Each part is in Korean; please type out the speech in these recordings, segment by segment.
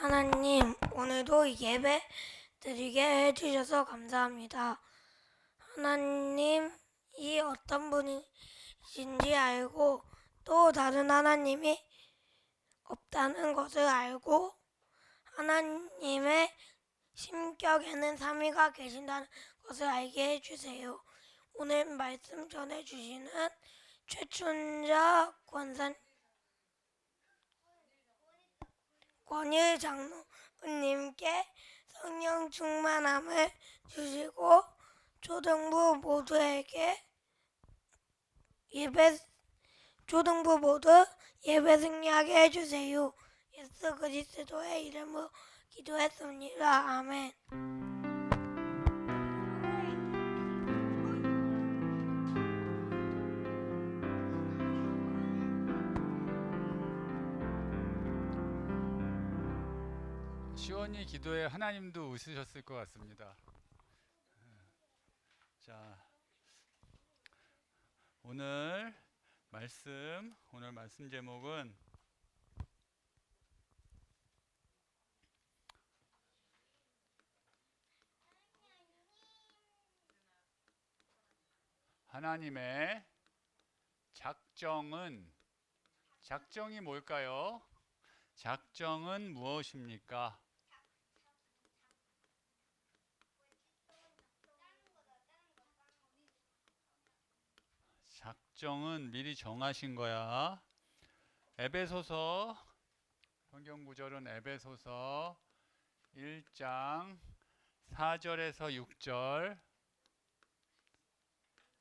하나님, 오늘도 예배 드리게 해주셔서 감사합니다. 하나님이 어떤 분이신지 알고 또 다른 하나님이 없다는 것을 알고 하나님의 심격에는 삼위가 계신다는 것을 알게 해주세요. 오늘 말씀 전해주시는 최춘자 권일 장로님께 성령 충만함을 주시고 초등부 모두 예배 승리하게 해주세요. 예수 그리스도의 이름으로 기도했습니다. 아멘. 시원히 기도에 하나님도 웃으셨을 것 같습니다. 자, 오늘 말씀 제목은 하나님의 작정이 뭘까요? 작정은 무엇입니까? 작정은 미리 정하신 거야. 에베소서 성경 구절은 에베소서 1장 4절에서 6절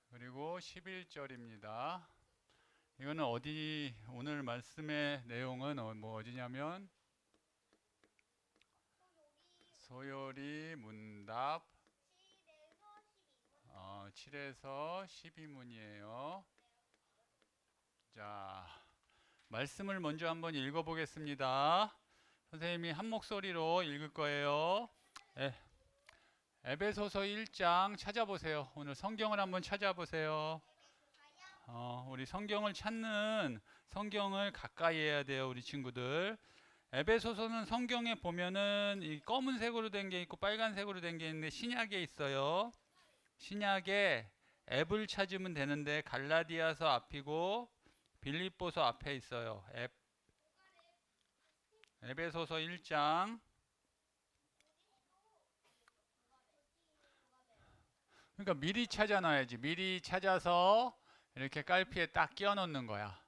그리고 11절입니다. 이거는 오늘 말씀의 내용은 어디냐면 소요리 문답 7에서 12문이에요. 자, 말씀을 먼저 한번 읽어보겠습니다. 선생님이 한 목소리로 읽을 거예요. 에베소서 1장 찾아보세요. 오늘 성경을 한번 찾아보세요. 우리 성경을 찾는 성경을 가까이 해야 돼요, 우리 친구들. 에베소서는 성경에 보면은 이 검은색으로 된 게 있고 빨간색으로 된 게 있는데 신약에 있어요. 신약에 앱을 찾으면 되는데 갈라디아서 앞이고 빌립보서 앞에 있어요. 에베소서 1장. 그러니까 미리 찾아놔야지. 미리 찾아서 이렇게 깔피에 딱 끼워 놓는 거야.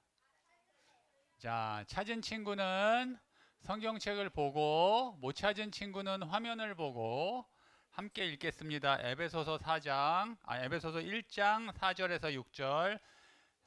자, 찾은 친구는 성경책을 보고 못 찾은 친구는 화면을 보고 함께 읽겠습니다. 에베소서 1장 4절에서 6절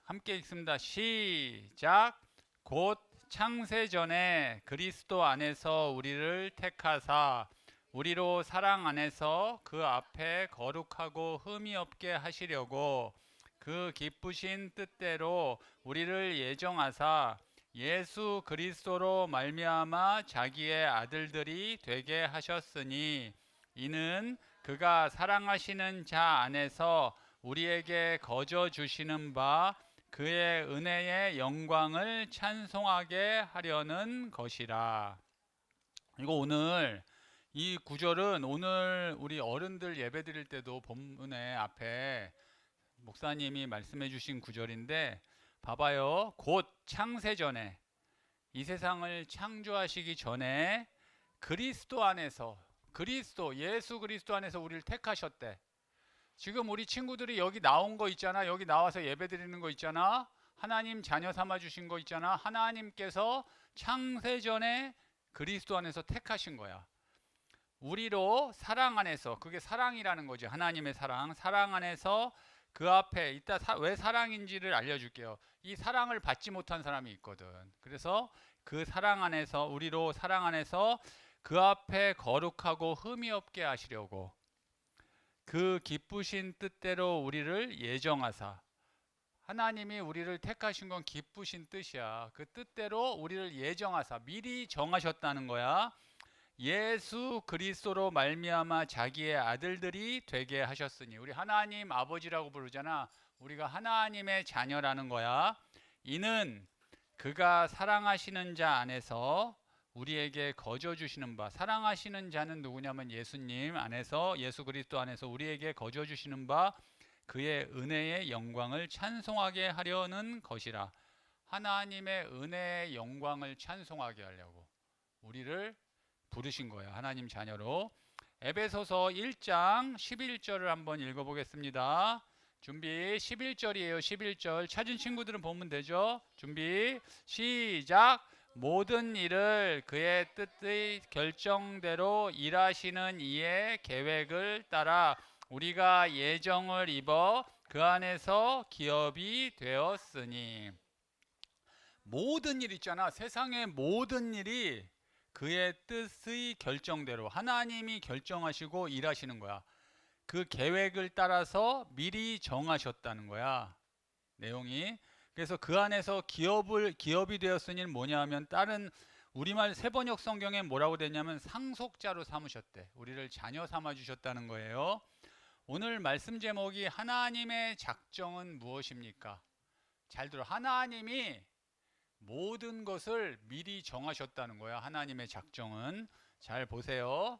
함께 읽습니다. 시작. 곧 창세전에 그리스도 안에서 우리를 택하사 우리로 사랑 안에서 그 앞에 거룩하고 흠이 없게 하시려고 그 기쁘신 뜻대로 우리를 예정하사 예수 그리스도로 말미암아 자기의 아들들이 되게 하셨으니 이는 그가 사랑하시는 자 안에서 우리에게 거저 주시는 바 그의 은혜의 영광을 찬송하게 하려는 것이라. 이거 오늘 이 구절은 오늘 우리 어른들 예배 드릴 때도 본문의 앞에 목사님이 말씀해 주신 구절인데 봐봐요. 곧 창세전에 이 세상을 창조하시기 전에 그리스도 안에서 예수 그리스도 안에서 우리를 택하셨대. 지금 우리 친구들이 여기 나온 거 있잖아. 여기 나와서 예배 드리는 거 있잖아. 하나님 자녀 삼아 주신 거 있잖아. 하나님께서 창세전에 그리스도 안에서 택하신 거야. 우리로 사랑 안에서, 그게 사랑이라는 거죠. 하나님의 사랑 안에서 그 앞에 이따 왜 사랑인지를 알려줄게요. 이 사랑을 받지 못한 사람이 있거든. 그래서 그 사랑 안에서, 우리로 사랑 안에서 그 앞에 거룩하고 흠이 없게 하시려고 그 기쁘신 뜻대로 우리를 예정하사. 하나님이 우리를 택하신 건 기쁘신 뜻이야. 그 뜻대로 우리를 예정하사 미리 정하셨다는 거야. 예수 그리스도로 말미암아 자기의 아들들이 되게 하셨으니. 우리 하나님 아버지라고 부르잖아. 우리가 하나님의 자녀라는 거야. 이는 그가 사랑하시는 자 안에서 우리에게 거저 주시는 바, 사랑하시는 자는 누구냐면 예수님 안에서, 예수 그리스도 안에서 우리에게 거저 주시는 바 그의 은혜의 영광을 찬송하게 하려는 것이라. 하나님의 은혜의 영광을 찬송하게 하려고 우리를 부르신 거예요. 하나님 자녀로. 에베소서 1장 11절을 한번 읽어보겠습니다. 준비. 11절이에요. 11절 찾은 친구들은 보면 되죠. 준비 시작. 모든 일을 그의 뜻의 결정대로 일하시는 이의 계획을 따라 우리가 예정을 입어 그 안에서 기업이 되었으니. 모든 일 있잖아. 세상의 모든 일이 그의 뜻의 결정대로 하나님이 결정하시고 일하시는 거야. 그 계획을 따라서 미리 정하셨다는 거야. 내용이. 그래서 그 안에서 기업이 되었으니 뭐냐 하면 다른 우리말 세번역 성경에 뭐라고 되냐면 상속자로 삼으셨대. 우리를 자녀 삼아 주셨다는 거예요. 오늘 말씀 제목이 하나님의 작정은 무엇입니까? 잘 들어. 하나님이 모든 것을 미리 정하셨다는 거야. 하나님의 작정은. 잘 보세요.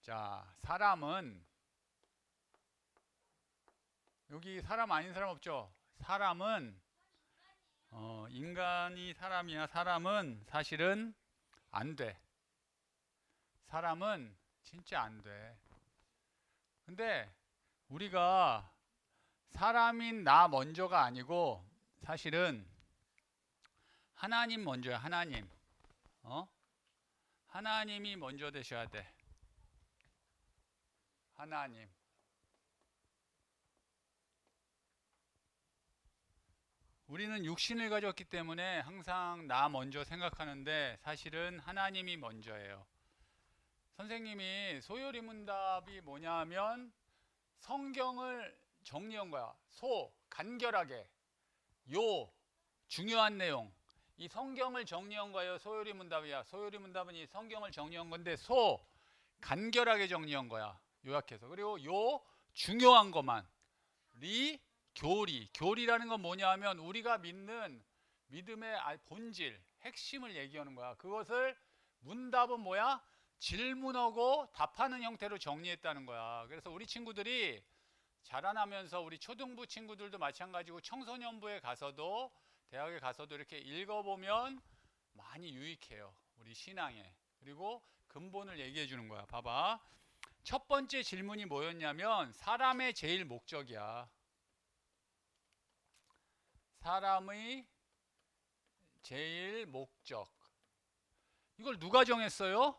자, 사람은 여기 사람 아닌 사람 없죠? 사람은 인간이 사람이야. 사람은 사실은 안 돼. 사람은 진짜 안 돼. 근데 우리가 사람인 나 먼저가 아니고 사실은 하나님 먼저야. 하나님. 하나님이 먼저 되셔야 돼. 하나님. 우리는 육신을 가졌기 때문에 항상 나 먼저 생각하는데 사실은 하나님이 먼저예요. 선생님이 소요리문답이 뭐냐면 성경을 정리한 거야. 간결하게. 중요한 내용. 이 성경을 정리한 거예요. 소요리문답이야. 소요리문답은 이 성경을 정리한 건데 간결하게 정리한 거야. 요약해서. 그리고 중요한 것만. 교리라는 건 뭐냐 하면 우리가 믿는 믿음의 본질, 핵심을 얘기하는 거야. 그것을 문답은 뭐야? 질문하고 답하는 형태로 정리했다는 거야. 그래서 우리 친구들이 자라나면서 우리 초등부 친구들도 마찬가지고 청소년부에 가서도 대학에 가서도 이렇게 읽어보면 많이 유익해요. 우리 신앙에. 그리고 근본을 얘기해 주는 거야. 봐봐. 첫 번째 질문이 뭐였냐면 사람의 제일 목적이야. 사람의 제일 목적. 이걸 누가 정했어요?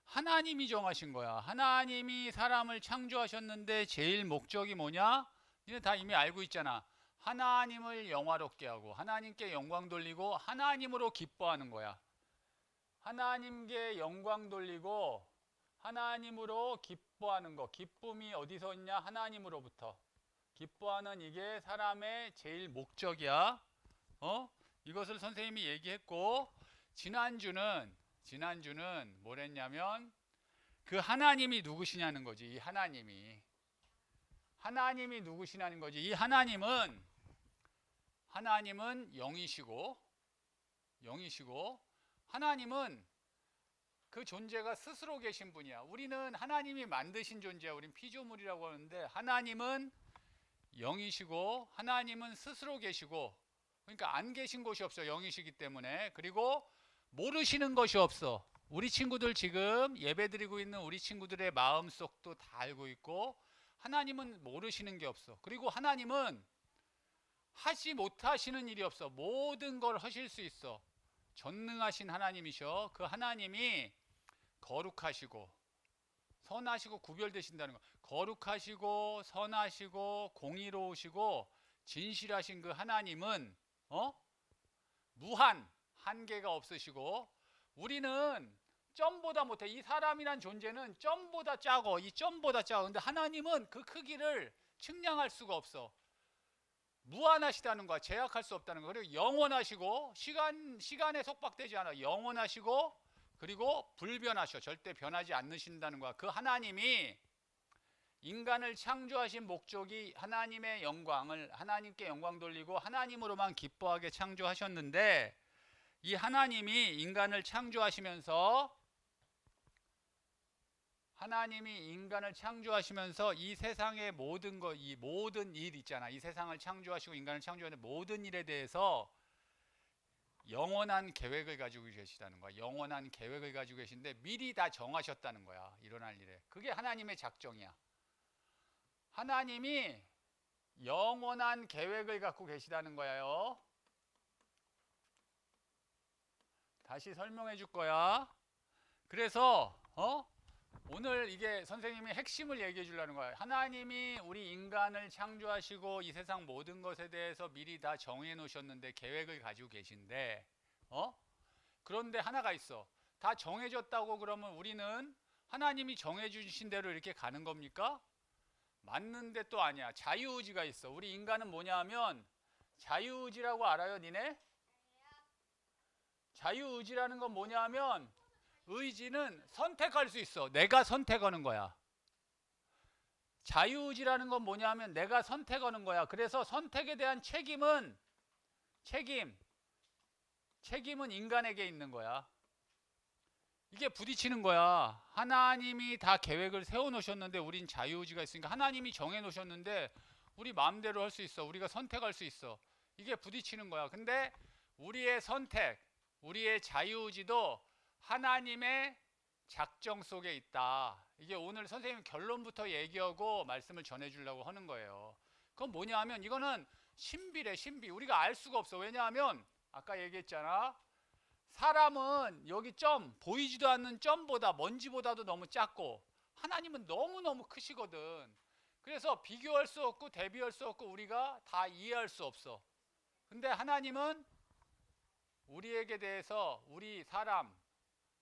하나님이 정하신 거야. 하나님이 사람을 창조하셨는데 제일 목적이 뭐냐? 니네 다 이미 알고 있잖아. 하나님을 영화롭게 하고 하나님께 영광 돌리고 하나님으로 기뻐하는 거야. 하나님께 영광 돌리고 하나님으로 기뻐하는 거. 기쁨이 어디서 있냐? 하나님으로부터. 기뻐하는 이게 사람의 제일 목적이야. 이것을 선생님이 얘기했고 지난주는 뭐랬냐면 그 하나님이 누구시냐는 거지. 이 하나님이 누구시냐는 거지. 이 하나님은 영이시고 하나님은 그 존재가 스스로 계신 분이야. 우리는 하나님이 만드신 존재야. 우린 피조물이라고 하는데 하나님은 영이시고 하나님은 스스로 계시고 그러니까 안 계신 곳이 없어. 영이시기 때문에. 그리고 모르시는 것이 없어. 우리 친구들 지금 예배드리고 있는 우리 친구들의 마음속도 다 알고 있고 하나님은 모르시는 게 없어. 그리고 하나님은 하지 못하시는 일이 없어. 모든 걸 하실 수 있어. 전능하신 하나님이셔. 그 하나님이 거룩하시고 선하시고 구별되신다는 거. 거룩하시고 선하시고 공의로우시고 진실하신 그 하나님은 무한 한계가 없으시고 우리는 점보다 못해. 이 사람이란 존재는 점보다 작어. 이 점보다 작어. 근데 하나님은 그 크기를 측량할 수가 없어. 무한하시다는 거야. 제약할 수 없다는 거야. 그리고 영원하시고 시간에 속박되지 않아. 영원하시고 그리고 불변하셔. 절대 변하지 않으신다는 거야. 그 하나님이 인간을 창조하신 목적이 하나님의 영광을 하나님께 영광 돌리고 하나님으로만 기뻐하게 창조하셨는데 이 하나님이 인간을 창조하시면서 이 세상의 모든 것, 이 모든 일 있잖아. 이 세상을 창조하시고 인간을 창조하는 모든 일에 대해서 영원한 계획을 가지고 계시다는 거야. 영원한 계획을 가지고 계신데 미리 다 정하셨다는 거야. 일어날 일에. 그게 하나님의 작정이야. 하나님이 영원한 계획을 갖고 계시다는 거예요. 다시 설명해 줄 거야. 그래서 오늘 이게 선생님이 핵심을 얘기해 주려는 거야. 하나님이 우리 인간을 창조하시고 이 세상 모든 것에 대해서 미리 다 정해 놓으셨는데 계획을 가지고 계신데 그런데 하나가 있어. 다 정해졌다고 그러면 우리는 하나님이 정해 주신 대로 이렇게 가는 겁니까? 맞는데 또 아니야. 자유의지가 있어. 우리 인간은 뭐냐 하면 자유의지라고 알아요, 니네? 자유의지라는 건 뭐냐 하면 의지는 선택할 수 있어. 내가 선택하는 거야. 자유의지라는 건 뭐냐 하면 내가 선택하는 거야. 그래서 선택에 대한 책임은 인간에게 있는 거야. 이게 부딪히는 거야. 하나님이 다 계획을 세워 놓으셨는데 우린 자유의지가 있으니까 하나님이 정해 놓으셨는데 우리 마음대로 할 수 있어. 우리가 선택할 수 있어. 이게 부딪히는 거야. 근데 우리의 선택, 우리의 자유의지도 하나님의 작정 속에 있다. 이게 오늘 선생님 결론부터 얘기하고 말씀을 전해주려고 하는 거예요. 그건 뭐냐 하면 이거는 신비래, 신비. 우리가 알 수가 없어. 왜냐하면 아까 얘기했잖아. 사람은 여기 점, 보이지도 않는 점보다 먼지보다도 너무 작고 하나님은 너무너무 크시거든. 그래서 비교할 수 없고 대비할 수 없고 우리가 다 이해할 수 없어. 근데 하나님은 우리에게 대해서 우리 사람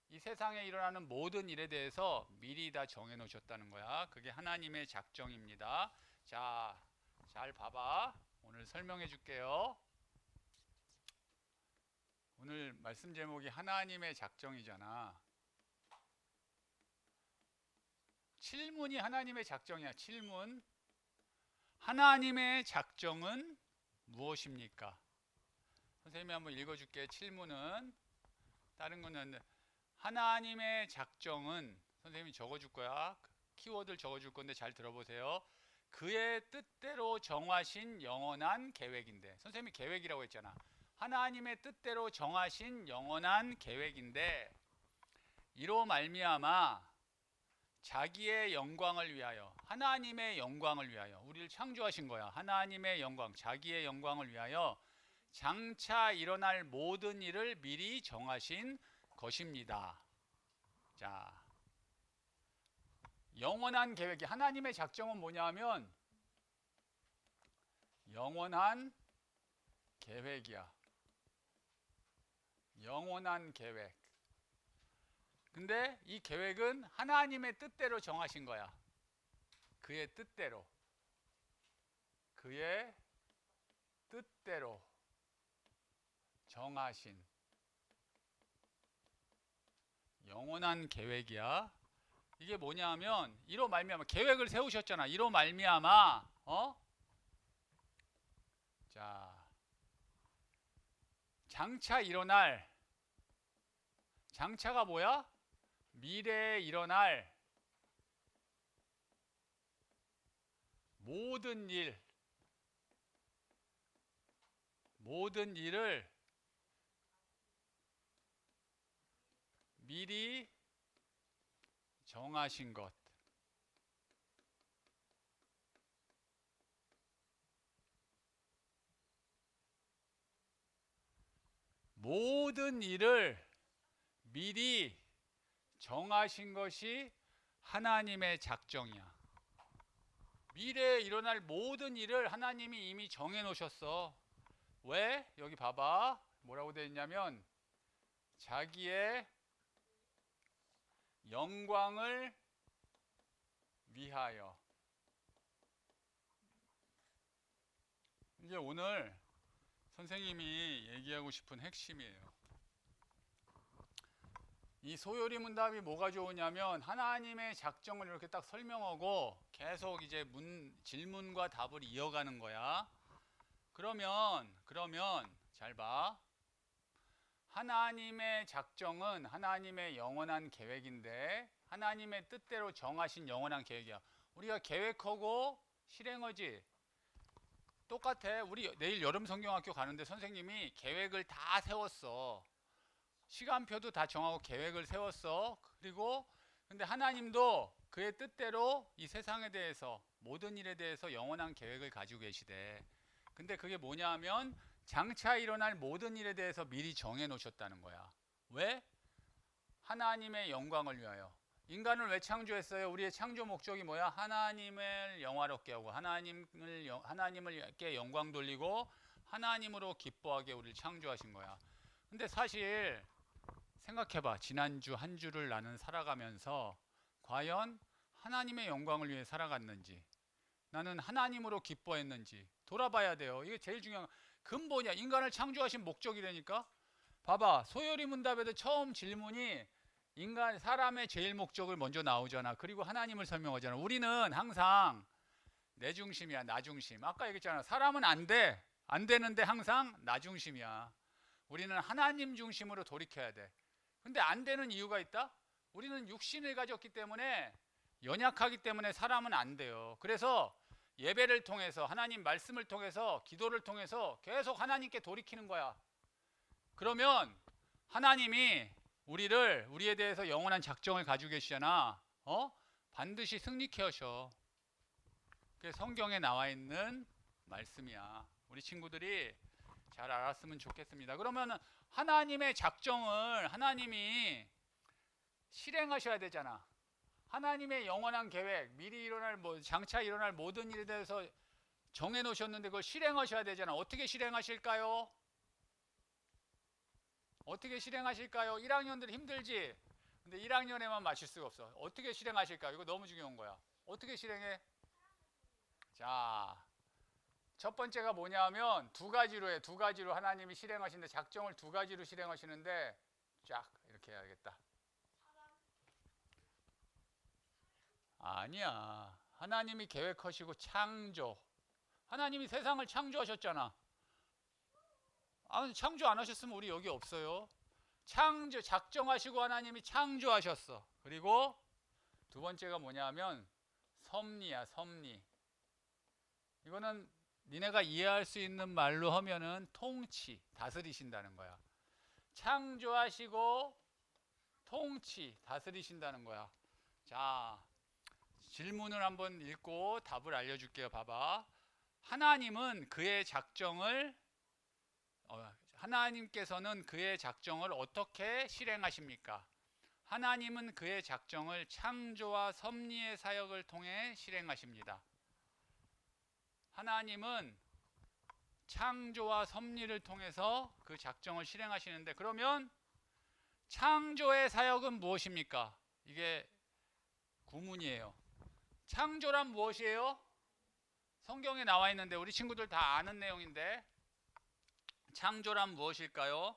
이 세상에 일어나는 모든 일에 대해서 미리 다 정해 놓으셨다는 거야. 그게 하나님의 작정입니다. 자, 잘 봐봐. 오늘 설명해 줄게요. 오늘 말씀 제목이 하나님의 작정이잖아. 칠문이 하나님의 작정이야. 칠문. 하나님의 작정은 무엇입니까? 선생님이 한번 읽어줄게. 칠문은 다른 거는 하나님의 작정은 선생님이 적어줄 거야. 키워드를 적어줄 건데 잘 들어보세요. 그의 뜻대로 정하신 영원한 계획인데 선생님이 계획이라고 했잖아. 하나님의 뜻대로 정하신 영원한 계획인데 이로 말미암아 자기의 영광을 위하여 하나님의 영광을 위하여 우리를 창조하신 거야. 하나님의 영광, 자기의 영광을 위하여 장차 일어날 모든 일을 미리 정하신 것입니다. 자, 영원한 계획이 하나님의 작정은 뭐냐면 영원한 계획이야. 영원한 계획. 근데 이 계획은 하나님의 뜻대로 정하신 거야. 그의 뜻대로. 그의 뜻대로 정하신 영원한 계획이야. 이게 뭐냐면 이로 말미암아 계획을 세우셨잖아. 이로 말미암아 자, 장차 일어날 장차가 뭐야? 미래에 일어날 모든 일을 미리 정하신 것. 모든 일을 미리 정하신 것이 하나님의 작정이야. 미래에 일어날 모든 일을 하나님이 이미 정해 놓으셨어. 왜? 여기 봐봐. 뭐라고 되어 있냐면 자기의 영광을 위하여. 이게 오늘 선생님이 얘기하고 싶은 핵심이에요. 이 소요리 문답이 뭐가 좋으냐면 하나님의 작정을 이렇게 딱 설명하고 계속 이제 질문과 답을 이어가는 거야. 그러면 잘 봐. 하나님의 작정은 하나님의 영원한 계획인데 하나님의 뜻대로 정하신 영원한 계획이야. 우리가 계획하고 실행하지 똑같아. 우리 내일 여름 성경학교 가는데 선생님이 계획을 다 세웠어. 시간표도 다 정하고 계획을 세웠어. 그리고 근데 하나님도 그의 뜻대로 이 세상에 대해서 모든 일에 대해서 영원한 계획을 가지고 계시대. 근데 그게 뭐냐 하면 장차 일어날 모든 일에 대해서 미리 정해 놓으셨다는 거야. 왜? 하나님의 영광을 위하여. 인간을 왜 창조했어요? 우리의 창조 목적이 뭐야? 하나님을 영화롭게 하고 하나님을께 영광 돌리고 하나님으로 기뻐하게 우리를 창조하신 거야. 근데 사실 생각해봐. 지난주 한 주를 나는 살아가면서 과연 하나님의 영광을 위해 살아갔는지, 나는 하나님으로 기뻐했는지 돌아봐야 돼요. 이게 제일 중요한 근본이야. 인간을 창조하신 목적이라니까. 봐봐. 소요리 문답에도 처음 질문이 인간 사람의 제일 목적을 먼저 나오잖아. 그리고 하나님을 설명하잖아. 우리는 항상 내 중심이야. 나 중심. 아까 얘기했잖아. 사람은 안 돼. 안 되는데 항상 나 중심이야. 우리는 하나님 중심으로 돌이켜야 돼. 근데 안 되는 이유가 있다? 우리는 육신을 가졌기 때문에 연약하기 때문에 사람은 안 돼요. 그래서 예배를 통해서 하나님 말씀을 통해서 기도를 통해서 계속 하나님께 돌이키는 거야. 그러면 하나님이 우리에 대해서 영원한 작정을 가지고 계시잖아. 반드시 승리케 하셔. 그게 성경에 나와 있는 말씀이야. 우리 친구들이 잘 알았으면 좋겠습니다. 그러면 하나님의 작정을 하나님이 실행하셔야 되잖아. 하나님의 영원한 계획, 미리 일어날 장차 일어날 모든 일에 대해서 정해 놓으셨는데 그걸 실행하셔야 되잖아. 어떻게 실행하실까요? 어떻게 실행하실까요? 1학년들 힘들지? 근데 1학년에만 맞출 수가 없어. 어떻게 실행하실까요? 이거 너무 중요한 거야. 어떻게 실행해? 자, 첫 번째가 뭐냐 하면 두 가지로 해. 두 가지로 하나님이 실행하시는데 작정을 두 가지로 실행하시는데 쫙 이렇게 해야겠다. 아니야. 하나님이 계획하시고 창조. 하나님이 세상을 창조하셨잖아. 창조 안 하셨으면 우리 여기 없어요. 창조, 작정하시고 하나님이 창조하셨어. 그리고 두 번째가 뭐냐면 섭리야, 섭리. 이거는 니네가 이해할 수 있는 말로 하면은 통치, 다스리신다는 거야. 창조하시고 통치, 다스리신다는 거야. 자, 질문을 한번 읽고 답을 알려줄게요. 봐봐. 하나님은 그의 작정을 하나님께서는 그의 작정을 어떻게 실행하십니까? 하나님은 그의 작정을 창조와 섭리의 사역을 통해 실행하십니다. 하나님은 창조와 섭리를 통해서 그 작정을 실행하시는데 그러면 창조의 사역은 무엇입니까? 이게 구문이에요. 창조란 무엇이에요? 성경에 나와 있는데 우리 친구들 다 아는 내용인데 창조란 무엇일까요?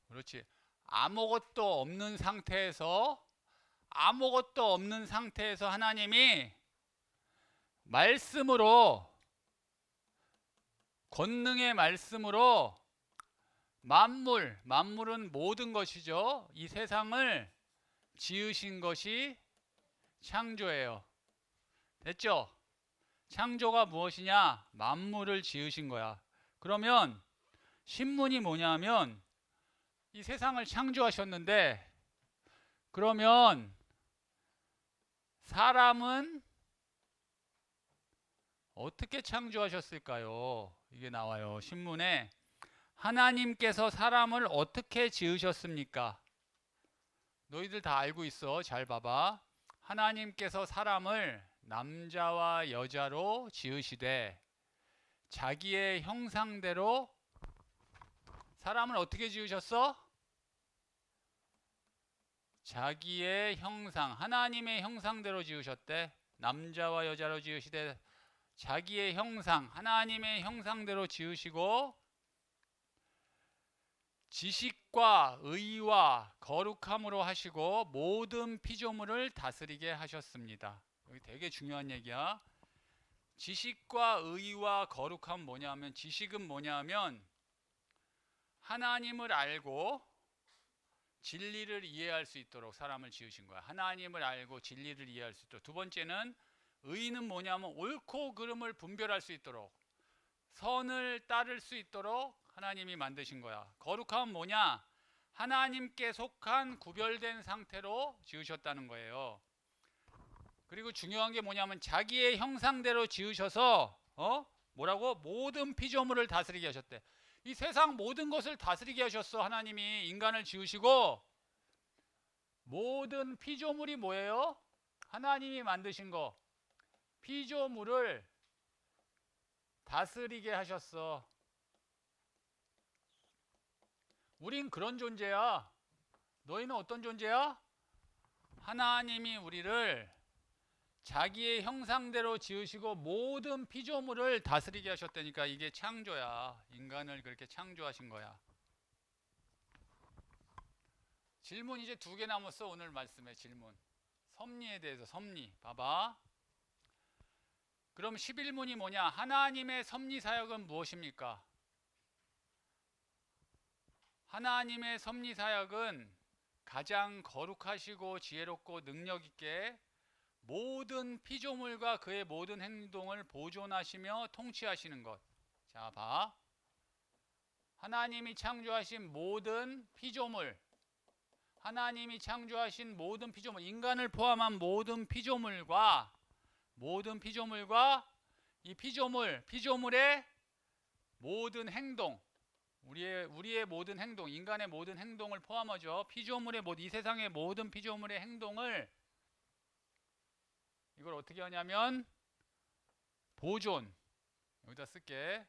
그렇지. 아무것도 없는 상태에서 하나님이 말씀으로 권능의 말씀으로 만물은 모든 것이죠. 이 세상을 지으신 것이 창조예요. 됐죠? 창조가 무엇이냐? 만물을 지으신 거야. 그러면 신문이 뭐냐면 이 세상을 창조하셨는데 그러면 사람은 어떻게 창조하셨을까요? 이게 나와요. 신문에 하나님께서 사람을 어떻게 지으셨습니까? 너희들 다 알고 있어. 잘 봐봐. 하나님께서 사람을 남자와 여자로 지으시되 자기의 형상대로 사람을 어떻게 지으셨어? 자기의 형상, 하나님의 형상대로 지으셨대. 남자와 여자로 지으시되 자기의 형상, 하나님의 형상대로 지으시고 지식과 의와 거룩함으로 하시고 모든 피조물을 다스리게 하셨습니다. 여기 되게 중요한 얘기야. 지식과 의와 거룩함은 뭐냐면, 지식은 뭐냐면 하나님을 알고 진리를 이해할 수 있도록 사람을 지으신 거야. 하나님을 알고 진리를 이해할 수 있도록. 두 번째는 의는 뭐냐면 옳고 그름을 분별할 수 있도록, 선을 따를 수 있도록 하나님이 만드신 거야. 거룩함은 뭐냐? 하나님께 속한 구별된 상태로 지으셨다는 거예요. 그리고 중요한 게 뭐냐면 자기의 형상대로 지으셔서 뭐라고? 모든 피조물을 다스리게 하셨대. 이 세상 모든 것을 다스리게 하셨어. 하나님이 인간을 지으시고, 모든 피조물이 뭐예요? 하나님이 만드신 거, 피조물을 다스리게 하셨어. 우린 그런 존재야. 너희는 어떤 존재야? 하나님이 우리를 자기의 형상대로 지으시고 모든 피조물을 다스리게 하셨다니까. 이게 창조야. 인간을 그렇게 창조하신 거야. 질문 이제 2개 남았어. 오늘 말씀의 질문. 섭리에 대해서. 섭리 봐봐. 그럼 11문이 뭐냐? 하나님의 섭리 사역은 무엇입니까? 하나님의 섭리 사역은 가장 거룩하시고 지혜롭고 능력 있게 모든 피조물과 그의 모든 행동을 보존하시며 통치하시는 것. 자, 봐. 하나님이 창조하신 모든 피조물, 하나님이 창조하신 모든 피조물, 인간을 포함한 모든 피조물과 이 피조물의 모든 행동, 우리의 모든 행동, 인간의 모든 행동을 포함하죠. 피조물의 이 세상의 모든 피조물의 행동을, 이걸 어떻게 하냐면 보존, 여기다 쓸게.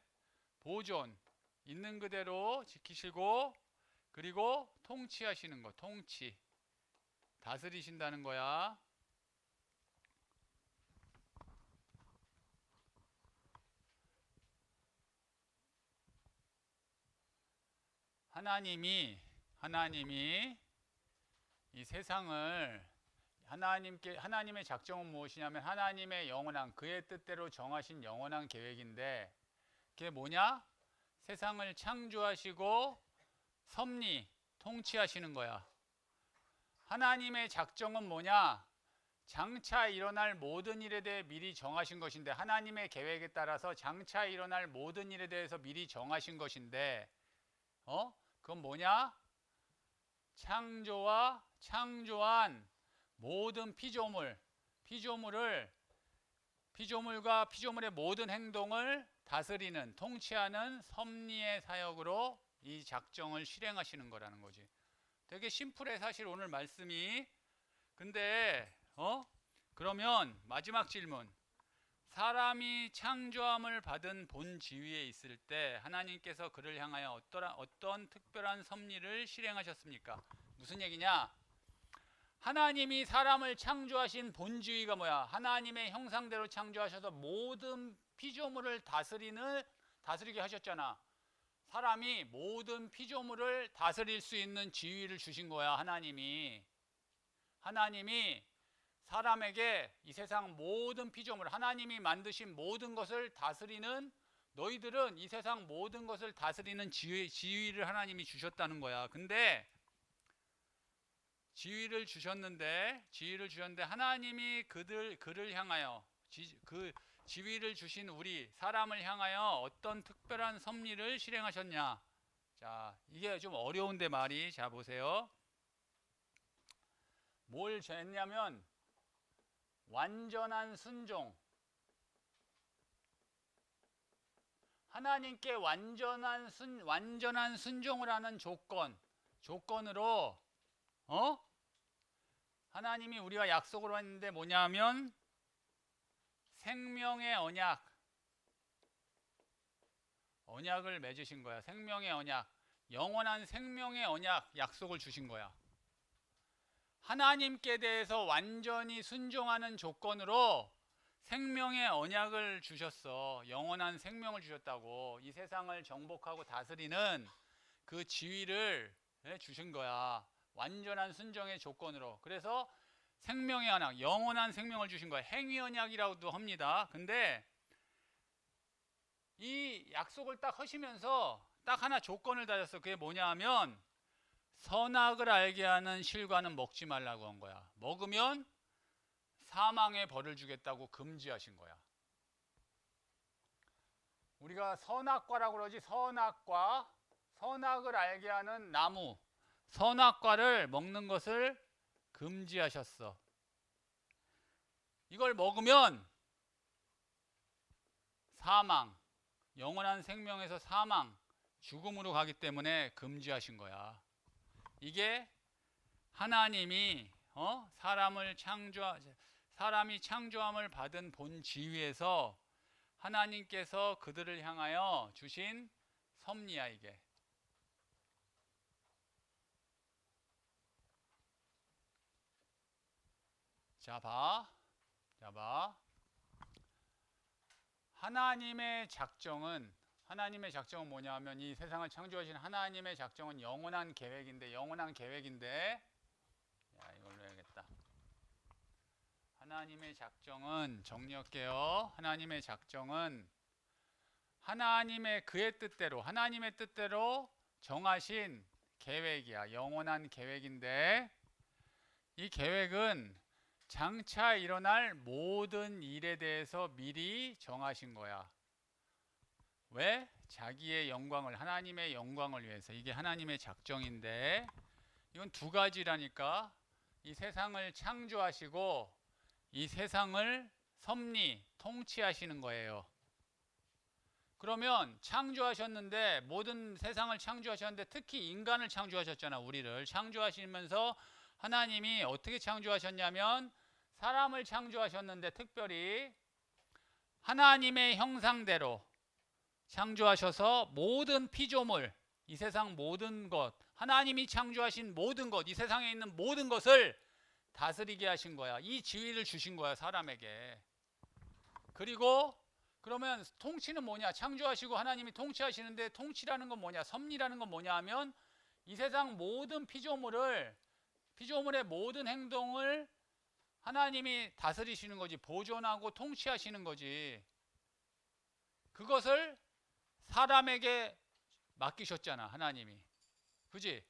보존, 있는 그대로 지키시고, 그리고 통치하시는 거. 통치, 다스리신다는 거야. 하나님이 이 세상을, 하나님의 작정은 무엇이냐면 하나님의 영원한, 그의 뜻대로 정하신 영원한 계획인데, 그게 뭐냐? 세상을 창조하시고 섭리, 통치하시는 거야. 하나님의 작정은 뭐냐? 장차 일어날 모든 일에 대해 미리 정하신 것인데, 하나님의 계획에 따라서 장차 일어날 모든 일에 대해서 미리 정하신 것인데, 그건 뭐냐? 창조한 모든 피조물과 피조물의 모든 행동을 다스리는, 통치하는 섭리의 사역으로 이 작정을 실행하시는 거라는 거지. 되게 심플해 사실 오늘 말씀이. 근데 그러면 마지막 질문. 사람이 창조함을 받은 본 지위에 있을 때 하나님께서 그를 향하여 어떤 특별한 섭리를 실행하셨습니까? 무슨 얘기냐? 하나님이 사람을 창조하신 본 지위가 뭐야? 하나님의 형상대로 창조하셔서 모든 피조물을 다스리게 하셨잖아. 사람이 모든 피조물을 다스릴 수 있는 지위를 주신 거야. 하나님이 사람에게 이 세상 모든 피조물, 하나님이 만드신 모든 것을 다스리는, 너희들은 이 세상 모든 것을 다스리는 지위를 하나님이 주셨다는 거야. 근데 지위를 주셨는데 하나님이 그를 향하여, 그 지위를 주신 우리 사람을 향하여 어떤 특별한 섭리를 실행하셨냐? 자, 이게 좀 어려운데 말이. 자, 보세요. 뭘 했냐면 완전한 순종. 하나님께 완전한 순종을 하는 조건으로 하나님이 우리가 약속을 했는데 뭐냐면 생명의 언약을 맺으신 거야. 생명의 언약, 영원한 생명의 언약 약속을 주신 거야. 하나님께 대해서 완전히 순종하는 조건으로 생명의 언약을 주셨어. 영원한 생명을 주셨다고. 이 세상을 정복하고 다스리는 그 지위를 주신 거야. 완전한 순종의 조건으로. 그래서 생명의 언약, 영원한 생명을 주신 거야. 행위 언약이라고도 합니다. 근데 이 약속을 딱 하시면서 딱 하나 조건을 다졌어. 그게 뭐냐 하면 선악을 알게 하는 실과는 먹지 말라고 한 거야. 먹으면 사망의 벌을 주겠다고 금지하신 거야. 우리가 선악과라고 그러지. 선악과, 선악을 알게 하는 나무, 선악과를 먹는 것을 금지하셨어. 이걸 먹으면 사망, 영원한 생명에서 사망, 죽음으로 가기 때문에 금지하신 거야. 이게 하나님이 사람이 창조함을 받은 본 지위에서 하나님께서 그들을 향하여 주신 섭리야. 이게 자 봐. 하나님의 작정은 뭐냐 하면 이 세상을 창조하신 하나님의 작정은 영원한 계획인데 야, 이걸로 해야겠다. 하나님의 작정은 정리할게요. 하나님의 작정은 하나님의 뜻대로 정하신 계획이야. 영원한 계획인데 이 계획은 장차 일어날 모든 일에 대해서 미리 정하신 거야. 왜? 자기의 영광을, 하나님의 영광을 위해서. 이게 하나님의 작정인데 이건 두 가지라니까. 이 세상을 창조하시고 이 세상을 섭리, 통치하시는 거예요. 그러면 창조하셨는데, 모든 세상을 창조하셨는데 특히 인간을 창조하셨잖아. 우리를 창조하시면서 하나님이 어떻게 창조하셨냐면 사람을 창조하셨는데 특별히 하나님의 형상대로 창조하셔서 모든 피조물, 이 세상 모든 것, 하나님이 창조하신 모든 것, 이 세상에 있는 모든 것을 다스리게 하신 거야. 이 지위를 주신 거야, 사람에게. 그리고 그러면 통치는 뭐냐? 창조하시고 하나님이 통치하시는데 통치라는 건 뭐냐? 섭리라는 건 뭐냐 하면 이 세상 모든 피조물의 모든 행동을 하나님이 다스리시는 거지. 보존하고 통치하시는 거지. 그것을 사람에게 맡기셨잖아, 하나님이. 그지?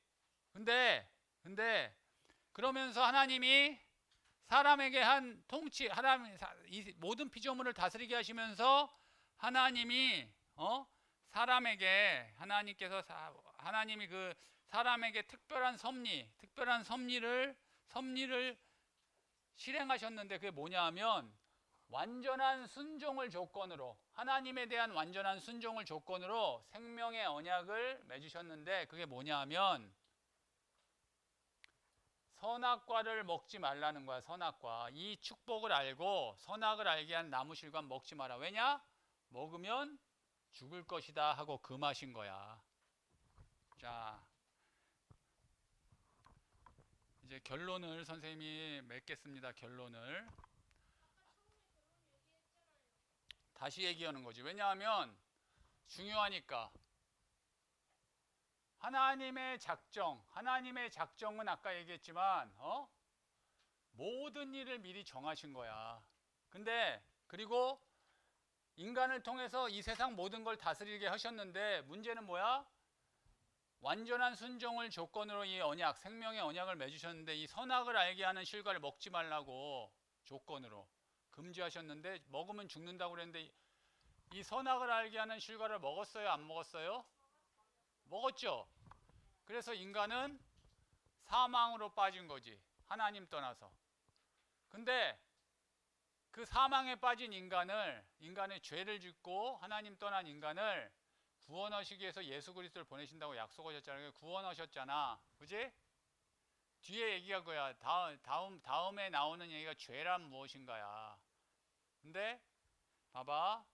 근데 그러면서 하나님이 사람에게 한 통치, 이 모든 피조물을 다스리게 하시면서 하나님이 하나님이 그 사람에게 특별한 섭리를 실행하셨는데 그게 뭐냐 하면 완전한 순종을 조건으로, 하나님에 대한 완전한 순종을 조건으로 생명의 언약을 맺으셨는데 그게 뭐냐 하면 선악과를 먹지 말라는 거야. 선악과. 이 축복을 알고 선악을 알게 한 나무실과 먹지 마라. 왜냐? 먹으면 죽을 것이다 하고 금하신 거야. 자, 이제 결론을 선생님이 맺겠습니다. 결론을 다시 얘기하는 거지. 왜냐하면 중요하니까. 하나님의 작정은 아까 얘기했지만 모든 일을 미리 정하신 거야. 근데 그리고 인간을 통해서 이 세상 모든 걸 다스리게 하셨는데 문제는 뭐야? 완전한 순종을 조건으로 이 언약, 생명의 언약을 맺으셨는데 이 선악을 알게 하는 실과를 먹지 말라고 조건으로 금지하셨는데 먹으면 죽는다고 그랬는데 이 선악을 알게 하는 실과를 먹었어요? 안 먹었어요? 먹었죠. 그래서 인간은 사망으로 빠진 거지. 하나님 떠나서. 근데 그 사망에 빠진 인간의 죄를 짓고 하나님 떠난 인간을 구원하시기 위해서 예수 그리스도를 보내신다고 약속하셨잖아요. 구원하셨잖아. 그지? 뒤에 얘기가 그거야. 다음에 나오는 얘기가 죄란 무엇인가야. 근데 봐봐.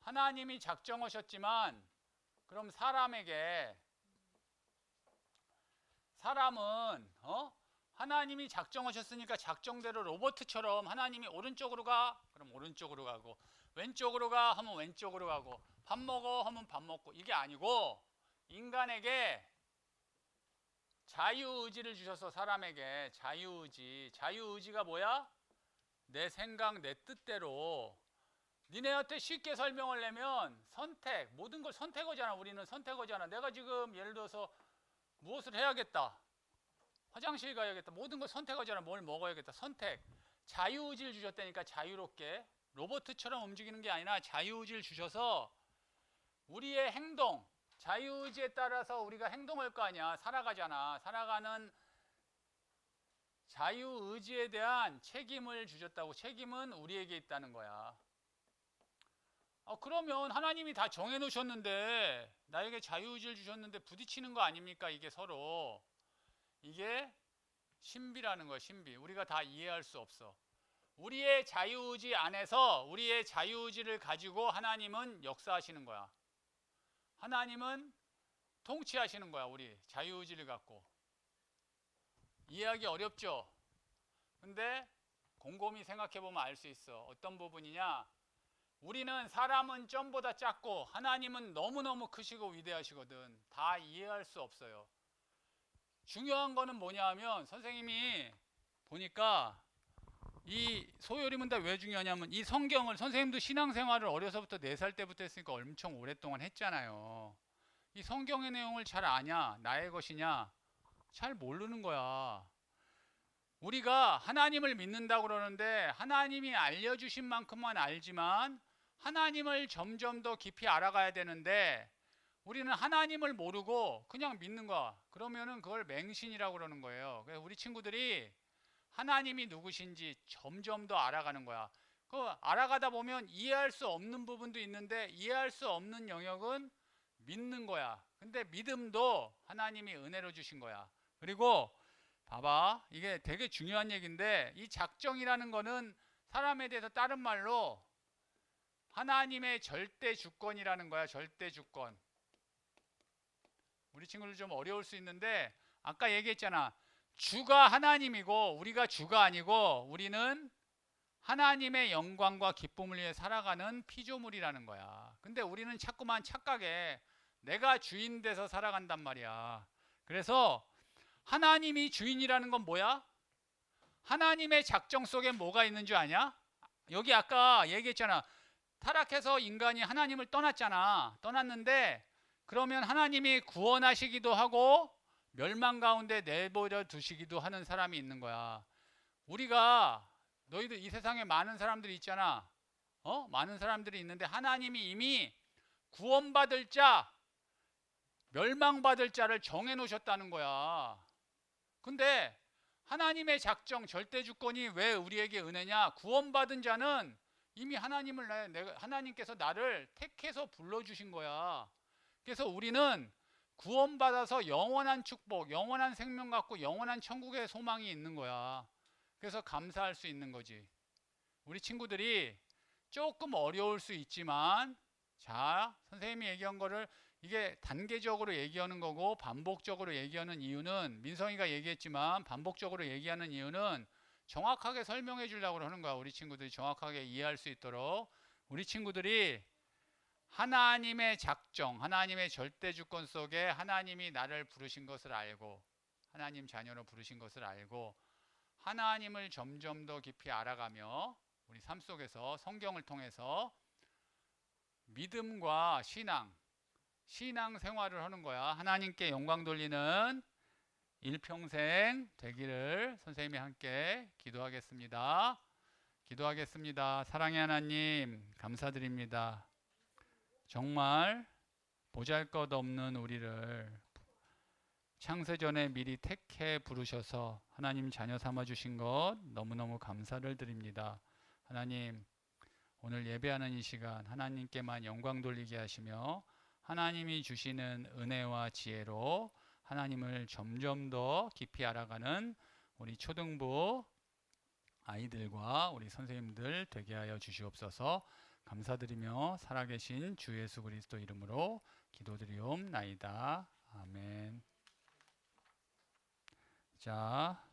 하나님이 작정하셨지만 그럼 사람은 하나님이 작정하셨으니까 작정대로 로봇처럼 하나님이 오른쪽으로 가 그럼 오른쪽으로 가고 왼쪽으로 가 하면 왼쪽으로 가고 밥 먹어 하면 밥 먹고 이게 아니고 인간에게 자유의지를 주셔서 사람에게 자유의지가 뭐야? 내 생각 내 뜻대로 니네한테 쉽게 설명을 내면 선택, 모든 걸 선택하잖아. 우리는 선택하잖아. 내가 지금 예를 들어서 무엇을 해야겠다, 화장실 가야겠다, 모든 걸 선택하잖아. 뭘 먹어야겠다, 선택. 자유의지를 주셨다니까. 자유롭게 로봇처럼 움직이는 게 아니라 자유의지를 주셔서 우리의 행동, 자유의지에 따라서 우리가 행동할 거 아니야. 살아가잖아. 살아가는 자유의지에 대한 책임을 주셨다고. 책임은 우리에게 있다는 거야. 그러면 하나님이 다 정해놓으셨는데, 나에게 자유의지를 주셨는데 부딪히는 거 아닙니까? 이게 서로. 이게 신비라는 거야. 신비. 우리가 다 이해할 수 없어. 우리의 자유의지 안에서 우리의 자유의지를 가지고 하나님은 역사하시는 거야. 하나님은 통치하시는 거야. 우리 자유의지를 갖고. 이해하기 어렵죠? 근데 곰곰이 생각해보면 알 수 있어. 어떤 부분이냐? 우리는, 사람은 점보다 작고 하나님은 너무너무 크시고 위대하시거든. 다 이해할 수 없어요. 중요한 거는 뭐냐 하면, 선생님이 보니까 이 소요리문답 왜 중요하냐면, 이 성경을, 선생님도 신앙생활을 어려서부터 4살 때부터 했으니까 엄청 오랫동안 했잖아요. 이 성경의 내용을 잘 아냐? 나의 것이냐? 잘 모르는 거야. 우리가 하나님을 믿는다고 그러는데, 하나님이 알려주신 만큼만 알지만 하나님을 점점 더 깊이 알아가야 되는데, 우리는 하나님을 모르고 그냥 믿는 거야. 그러면은 그걸 맹신이라고 그러는 거예요. 그래서 우리 친구들이 하나님이 누구신지 점점 더 알아가는 거야. 그 알아가다 보면 이해할 수 없는 부분도 있는데, 이해할 수 없는 영역은 믿는 거야. 근데 믿음도 하나님이 은혜로 주신 거야. 그리고 봐봐, 이게 되게 중요한 얘기인데, 이 작정이라는 거는 사람에 대해서 다른 말로 하나님의 절대 주권이라는 거야. 절대 주권. 우리 친구들 좀 어려울 수 있는데, 아까 얘기했잖아. 주가 하나님이고 우리가 주가 아니고, 우리는 하나님의 영광과 기쁨을 위해 살아가는 피조물이라는 거야. 근데 우리는 자꾸만 착각해. 내가 주인 돼서 살아간단 말이야. 그래서 하나님이 주인이라는 건 뭐야? 하나님의 작정 속에 뭐가 있는 줄 아냐? 여기 아까 얘기했잖아. 타락해서 인간이 하나님을 떠났잖아. 떠났는데, 그러면 하나님이 구원하시기도 하고 멸망 가운데 내버려 두시기도 하는 사람이 있는 거야. 우리가, 너희들 이 세상에 많은 사람들이 있잖아. 많은 사람들이 있는데, 하나님이 이미 구원받을 자, 멸망받을 자를 정해 놓으셨다는 거야. 근데 하나님의 작정, 절대 주권이 왜 우리에게 은혜냐? 구원받은 자는 이미 하나님께서 나를 택해서 불러주신 거야. 그래서 우리는 구원받아서 영원한 축복, 영원한 생명 갖고 영원한 천국의 소망이 있는 거야. 그래서 감사할 수 있는 거지. 우리 친구들이 조금 어려울 수 있지만, 자, 선생님이 얘기한 거를, 이게 단계적으로 얘기하는 거고 반복적으로 얘기하는 이유는, 민성이가 얘기했지만 반복적으로 얘기하는 이유는 정확하게 설명해 주려고 하는 거야. 우리 친구들이 정확하게 이해할 수 있도록. 우리 친구들이 하나님의 작정, 하나님의 절대 주권 속에 하나님이 나를 부르신 것을 알고, 하나님 자녀로 부르신 것을 알고, 하나님을 점점 더 깊이 알아가며 우리 삶 속에서 성경을 통해서 믿음과 신앙 생활을 하는 거야. 하나님께 영광 돌리는 일평생 되기를 선생님이 함께 기도하겠습니다. 기도하겠습니다. 사랑의 하나님, 감사드립니다. 정말 보잘것없는 우리를 창세전에 미리 택해 부르셔서 하나님 자녀 삼아 주신 것 너무너무 감사를 드립니다. 하나님, 오늘 예배하는 이 시간 하나님께만 영광 돌리게 하시며, 하나님이 주시는 은혜와 지혜로 하나님을 점점 더 깊이 알아가는 우리 초등부 아이들과 우리 선생님들 되게 하여 주시옵소서. 감사드리며 살아계신 주 예수 그리스도 이름으로 기도드리옵나이다. 아멘. 자,